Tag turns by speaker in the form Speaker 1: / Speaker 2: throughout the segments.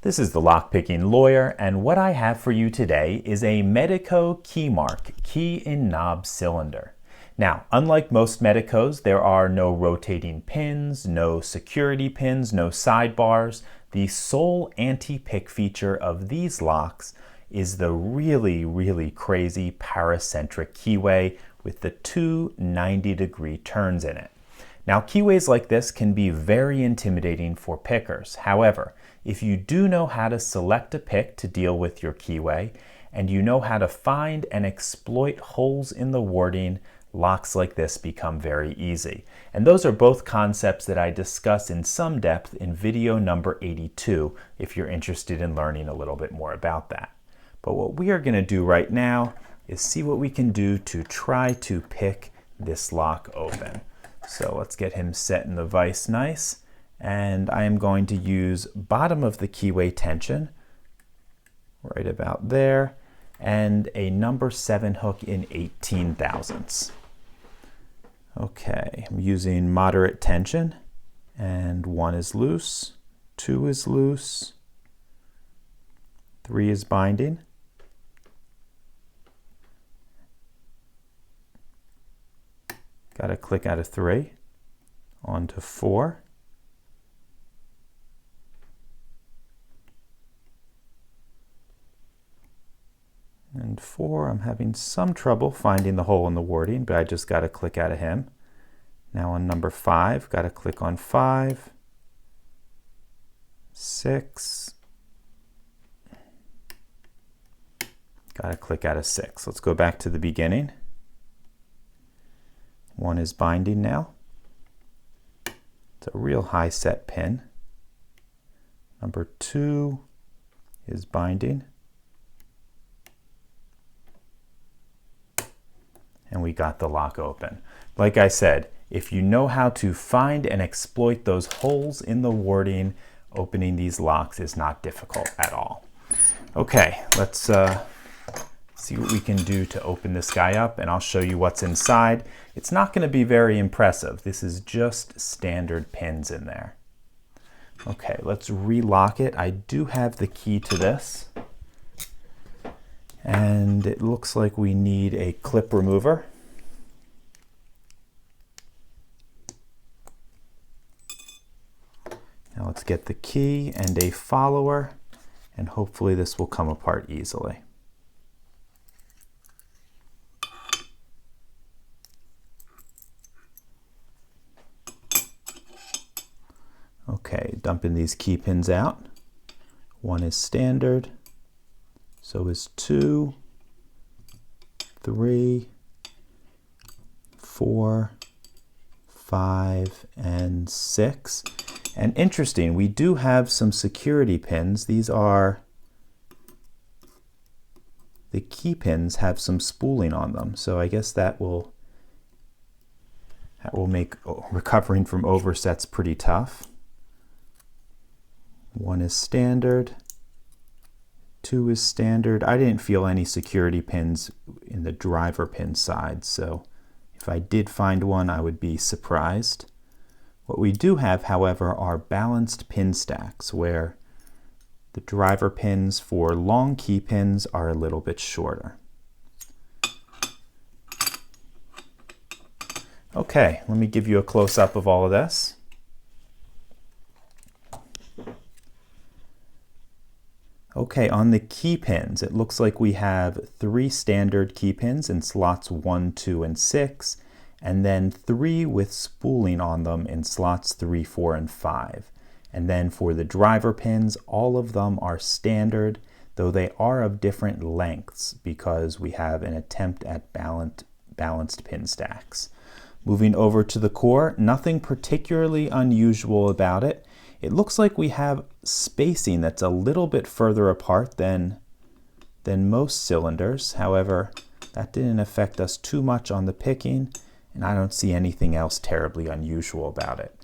Speaker 1: This is the Lockpicking Lawyer, and what I have for you today is a Medeco KeyMark key and knob cylinder. Now, unlike most Medecos, there are no rotating pins, no security pins, no sidebars. The sole anti-pick feature of these locks is the really crazy paracentric keyway with the two 90-degree turns in it. Now, keyways like this can be very intimidating for pickers. However, if you do know how to select a pick to deal with your keyway, and you know how to find and exploit holes in the wording, locks like this become very easy. And those are both concepts that I discuss in some depth in video number 82, if you're interested in learning a little bit more about that. But what we are going to do right now is see what we can do to try to pick this lock open. So let's get him set in the vise nice. And I am going to use bottom of the keyway tension, right about there, and a number 7 hook in 18 thousandths. Okay, I'm using moderate tension, and 1 is loose, 2 is loose, 3 is binding, got to click out of 3, onto 4, and 4, I'm having some trouble finding the hole in the wording, but I just got to click out of him. Now on number 5, got to click on 5, 6, got to click out of 6. Let's go back to the beginning. 1 is binding now. It's a real high set pin. Number 2 is binding. And we got the lock open. Like I said, if you know how to find and exploit those holes in the wording, opening these locks is not difficult at all. Okay, let's see what we can do to open this guy up, and I'll show you what's inside. It's not going to be very impressive. This is just standard pins in there. Okay, let's relock it. I do have the key to this. And it looks like we need a clip remover. Now let's get the key and a follower, and hopefully this will come apart easily. Okay, dumping these key pins out. 1 is standard. So is 2, 3, 4, 5, and 6. And interesting, we do have some security pins. These are, the key pins have some spooling on them. So I guess that will make recovering from oversets pretty tough. 1 is standard. 2 is standard. I didn't feel any security pins in the driver pin side, so if I did find one, I would be surprised. What we do have, however, are balanced pin stacks, where the driver pins for long key pins are a little bit shorter. Okay, let me give you a close-up of all of this. Okay, on the key pins, it looks like we have 3 standard key pins in slots 1, 2, and 6, and then 3 with spooling on them in slots 3, 4, and 5. And then for the driver pins, all of them are standard, though they are of different lengths because we have an attempt at balanced pin stacks. Moving over to the core, nothing particularly unusual about it. It looks like we have spacing that's a little bit further apart than most cylinders. However, that didn't affect us too much on the picking, and I don't see anything else terribly unusual about it.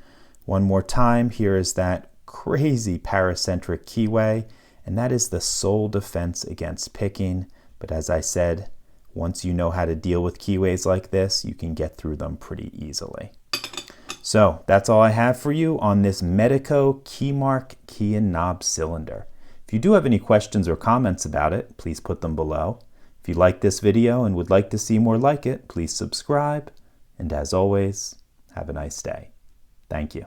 Speaker 1: One more time, here is that crazy paracentric keyway, and that is the sole defense against picking. But as I said, once you know how to deal with keyways like this, you can get through them pretty easily. So that's all I have for you on this Medeco KeyMark key and knob cylinder. If you do have any questions or comments about it, please put them below. If you like this video and would like to see more like it, please subscribe. And as always, have a nice day. Thank you.